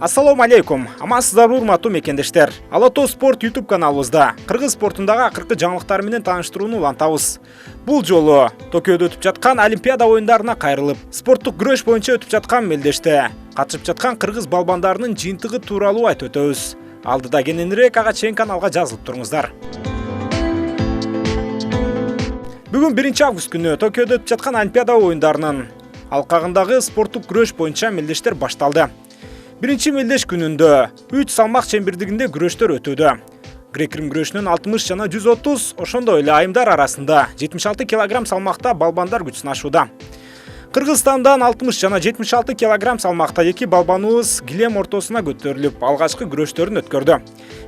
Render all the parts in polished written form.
Ассаламу алейкум. Амансыздарбы урматтуу мекендештер. Ала Тоо спорт YouTube каналыбызда кыргыз спортундагы акыркы жаңылыктар менен тааныштырууну улантабыз. Бул жолу Токиодо өтүп жаткан Олимпиада оюндарына кайрылып, спорттук күрөш боюнча өтүп жаткан мелдеште катышып жаткан кыргыз балбандарынын жыйынтыгы тууралуу айтып өтөбүз. Алдыда кененирээк ага чейин каналга жазылып туруңуздар. Бүгүн 1-август күнү Токиодо өтүп жаткан Олимпиада оюндарынын алкагындагы спорттук күрөш боюнча мелдештер башталды. Биринчи мелдеш күнүндө 3 салмак чембирдигинде күрөштөр өтүүдө. Грек-рим күрөшүнүн 60 жана 130, ошондой эле айымдар арасында 76 кг салмакта балбандар күч сынашууда. Кыргызстандан 60 жана 76 кг салмакта эки балбаныбыз килем ортосуна көтөрүлүп, алгачкы күрөштөрүн өткөрдү.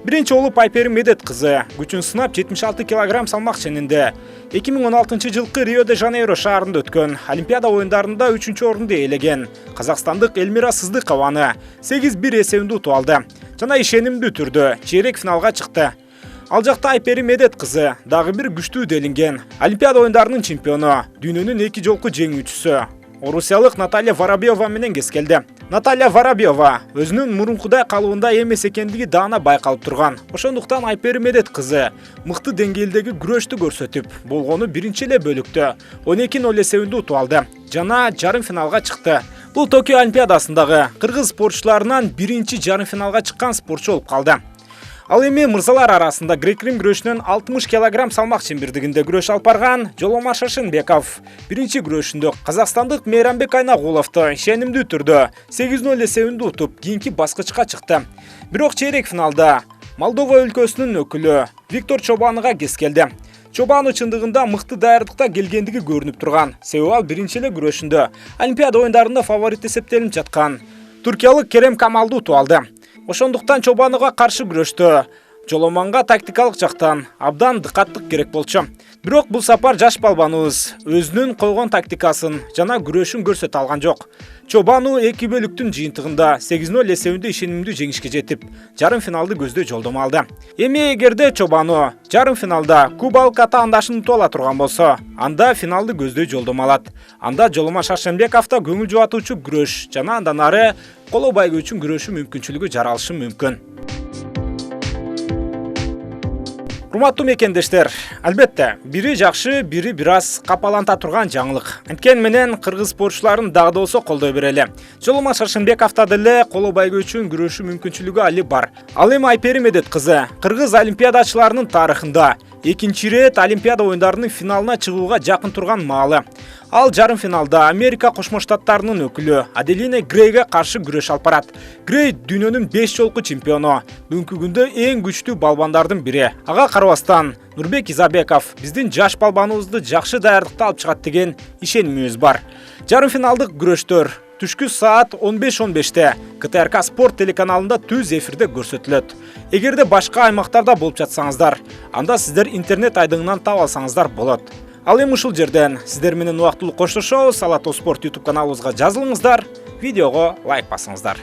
Биринчи болуп Айпери Медет кызы күчүн сынап 76 кг салмак ченинде 2016 жылкы Рио-де-Жанейро шаарында өткөн Олимпиада оюндарында 3-чү орунду ээлеген казакстандык Элмира Сыздыкованы 8-1 эсебинде утуп алды жана ишенимдүү түрдө чейрек финалга чыкты. Ал жакта Айпери Медет кызы дагы бир күчтүү делинген Олимпиада оюндарынын чемпиону, дүйнөнүн 2 жолку жеңүүчүсү орусиялык Наталья Воробьева менен кескелди. Наталья Воробьева өзүнүн мурункудай калыбында эмес экендиги даана байкалып турган. Ошондуктан Айпери Медет кызы мыкты деңгээлдеги күрөштү көрсөтүп, болгону биринчи эле бөлүктө 12-0 эсебинде утуп алды жана жарым финалга чыкты. Бул Токио Олимпиадасындагы кыргыз спортчуларынан биринчи жарым финалга чыккан спортчу болуп калды. Ал эми мырзалар арасында грек-рим күрөшүнүн 60 кг салмак чембирдигинде күрөш алып барган Жоломар Шашынбеков биринчи күрөшүндө казакстандык Мейрамбек Айнагуловду ишенимдүү түрдө 8-0 эсебинде утуп, кийинки баскычка чыкты. Бирок чейрек финалда Молдова өлкөсүнүн өкүлү Виктор Чобаныга кескелди. Чобаны чындыгында мыкты даярдыкта келгендиги көрүнүп турган. Себеби ал биринчи эле күрөшүндө Олимпиада оюндарында фаворит эсептелип жаткан туркиялык Керем Камалды утуп алды. Ошондуктан Чобаныга каршы күрөштө Жоломанга тактикалык жактан абдан дыкаттык керек болчу. Бирок бул сапар жаш балбаныбыз өзүнүн койгон тактикасын жана күрөшүн көрсөтө алган жок. Чобаны 2 бөлүктүн жыйынтыгында 8-0 эсебинде ишенимдүү жеңишке жетип, жарым финалды көздөй жолдомо алды. Эми эгерде Чобаны жарым финалда кубалык атаандашын утуп ала турган болсо, анда финалды көздөй жолдомо алат. Анда Жоломар Шашынбековдо көңүл жубатуучу күрөш жана андан ары коло байгы үчүн күрөшүү мүмкүнчүлүгү жаралышы мүмкүн. Урматтуу мекендештер, албетте, бири жакшы, бири бир аз капаланта турган жаңылык. Анткени менен кыргыз спортчуларын дагы да болсо колдой берели. Жоломар Шашынбековдо деле коло байгы үчүн күрөшүү мүмкүнчүлүгү али бар. Ал эми Айпери Медет кызы кыргыз олимпиадачыларынын тарыхында экинчи ирет Олимпиада оюндарынын финалына чыгууга жакын турган маалы. Ал жарым финалда Америка Кошмо Штаттарынын өкүлү Аделина Грейге каршы күрөш алып барат. Грей дүйнөнүн 5 жолку чемпиону, бүгүнкү күндө эң күчтүү балбандардын бири. Ага карабастан Нурбек Изабеков биздин жаш балбаныбызды жакшы даярдыкта алып чыгат деген ишенимибиз бар. Жарым финалдык күрөштөр түшкү саат 15:15-те КТРК спорт телеканалында түз эфирде көрсөтүлөт. Эгерде башка аймактарда болуп жатсаңыздар, анда сиздер интернет айдыңынан таап алсаңыздар болот. Ал эми ушул жерден сиздер менен убактылуу коштошобуз. Ала Тоо спорт YouTube каналыбызга жазылыңыздар, видеого лайк басыңыздар.